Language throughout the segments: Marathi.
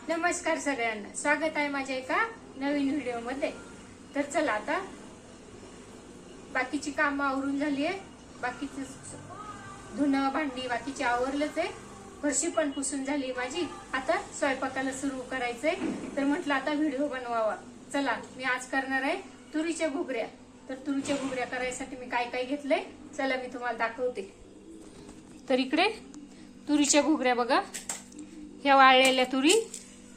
नमस्कार सगळ्यांना, स्वागत आहे माझ्या एका नवीन व्हिडिओ मध्ये। तर चला आता बाकीची कामं आवरून झाली आहे, बाकीचे धुणं भांडी बाकीचे आवरलंच आहे, फरशी पण पुसून झाली माझी। आता स्वयंपाकाला सुरू करायचंय, तर म्हटलं आता व्हिडिओ बनवावा। चला मी आज करणार आहे तुरीच्या घुगऱ्या। तर तुरीच्या घुगऱ्या करायसाठी मी काय काय घेतलंय चला मी तुम्हाला दाखवते। तर इकडे तुरीच्या घुगऱ्या बघा, ह्या वाळलेल्या तुरी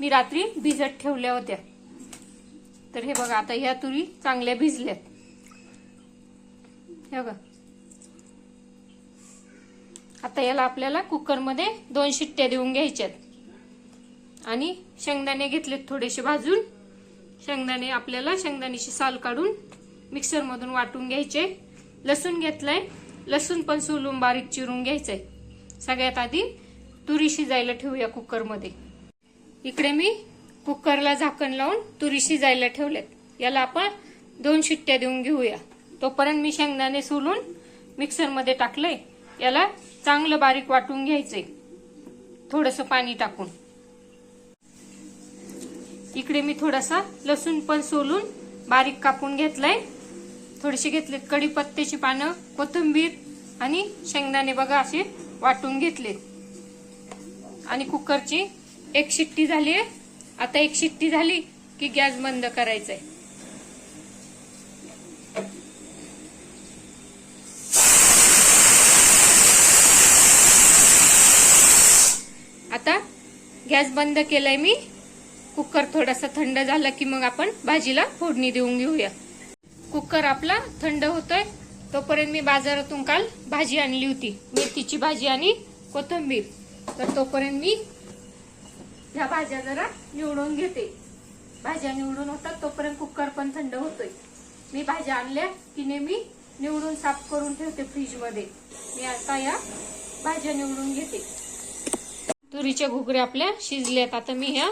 मी रात्री भिजत ठेवल्या होत्या। तर हे बघा आता ह्या तुरी चांगल्या भिजल्यात, हे बघा। आता याला आपल्याला कुकर मध्ये 2 शिट्ट्या देऊन घ्यायच्यात। आणि शेंगदाणे घेतलेत थोडेसे भाजून। शेंगदाणे आपल्याला शेंगदाण्याची साल काढून मिक्सर मधून वाटून घ्यायचे। लसूण घेतलाय, लसूण पण सोलून बारीक चिरून घ्यायचंय। सगळ्यात आधी तुरी शिजायला ठेवूया कुकर मध्ये। इकडे मी कुकरला झाकण लावून तुरी शिजायला ठेवलेत। याला आपण 2 शिट्ट्या देऊन घेऊया। तोपर्यंत मी शेंगदाणे सोलून मिक्सर मध्ये टाकलंय, याला चांगलं बारीक वाटून घ्यायचंय थोडंसं पाणी टाकून। इकडे मी थोडासा लसूण पण सोलून बारीक कापून घेतलाय। थोडेसे घेतलेत कढीपत्त्याची पानं, कोथिंबीर आणि शेंगदाणे बघा असे वाटून घेतलेत। आणि कुकरची 1 शिट्टी झाली आहे। आता 1 शिट्टी झाली की गॅस बंद करायचा आहे। आता गॅस बंद केलाय मी। कुकर थोडासा थंड झाला की मग आपण भाजीला फोडणी देऊन घेऊया। कुकर आपला थंड होतोय तोपर्यंत मी बाजारातून काल भाजी आणली होती, मेथीची भाजी आणि कोथिंबीर। तर तोपर्यंत मी ह्या भाज्या जरा निवडून घेते। भाज्या निवडून होतात तोपर्यंत कुकर पण थंड होतोय। मी भाज्या आणल्या की नेहमी निवडून साफ करून ठेवते फ्रीज मध्ये। मी आता या भाज्या निवडून घेते। तुरीच्या घुगऱ्या आपल्या शिजल्यात, आता मी ह्या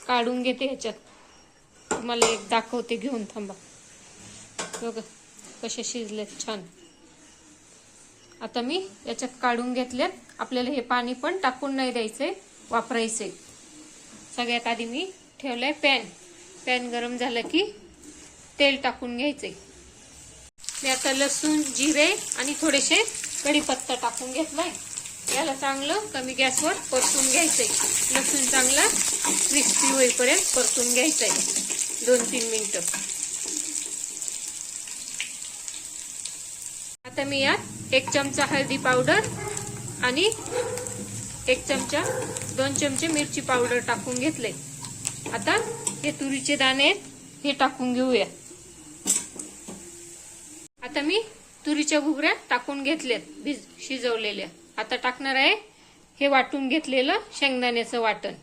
काढून घेते ह्याच्यात। तुम्हाला एक दाखवते, घेऊन थांबा। बघा कशा शिजल्यात छान। आता मी याच्यात काढून घेतल्यात। आपल्याला हे पाणी पण टाकून नाही द्यायचंय, वापरायचंय। सगळ्यात आधी मी ठेवलंय पॅन गरम झालं की तेल टाकून घ्यायचंय। मी आता लसूण, जिरे आणि थोडेसे कढीपत्ता टाकून घेतलाय। याला चांगलं कमी गॅसवर परतून घ्यायचंय। लसूण चांगला क्रिस्पी होईपर्यंत परतून घ्यायचंय 2-3 मिनिटं। आता मी यात 1 चमचा हळदी पावडर आणि 2 चमचे मिरची पावडर टाकून घेतले। आता हे तुरीचे दाणे हे टाकून घेऊया। आता मी तुरीच्या घुगऱ्या टाकून घेतल्यात शिजवलेल्या। आता टाकणार आहे हे वाटून घेतलेलं शेंगदाण्याचं वाटण।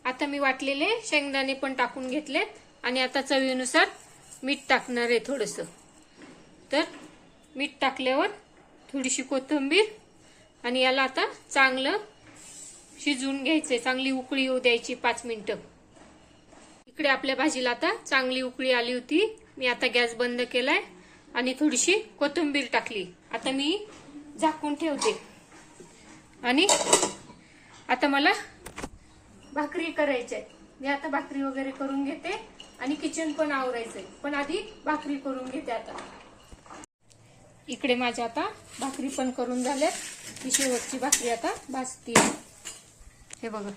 आता मी वाटलेले शेंगदाणे पण टाकून घेतलेत आणि आता चवीनुसार मीठ टाकणार आहे थोडंसं। तर मीठ टाकल्यावर थोडीशी कोथिंबीर आणि याला आता चांगलं शिजवून घ्यायचंय। चांगली उकळी येऊ द्यायची 5 मिनिटं। इकडे आपल्या भाजीला आता चांगली उकळी आली होती। मी आता गॅस बंद केलाय आणि थोडीशी कोथिंबीर टाकली। आता मी झाकून ठेवते आणि आता मला भाकरी करायची। मी आता भाकरी वगैरे करून घेते आणि किचन पण आवरायचंय, पण आधी भाकरी करून घेते। आता इकडे माझ्या आता भाकरी पण करून झाल्यात। ही शेवटची भाकरी आता भाजते। हे बघा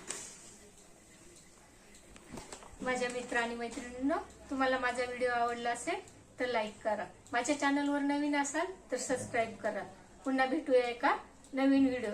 माझ्या मित्र आणि मैत्रिणींनो, तुम्हाला माझा व्हिडिओ आवडला असेल तर लाईक करा। माझ्या चॅनलवर नवीन असाल तर सबस्क्राईब करा। पुन्हा भेटूया एका नवीन व्हिडिओ।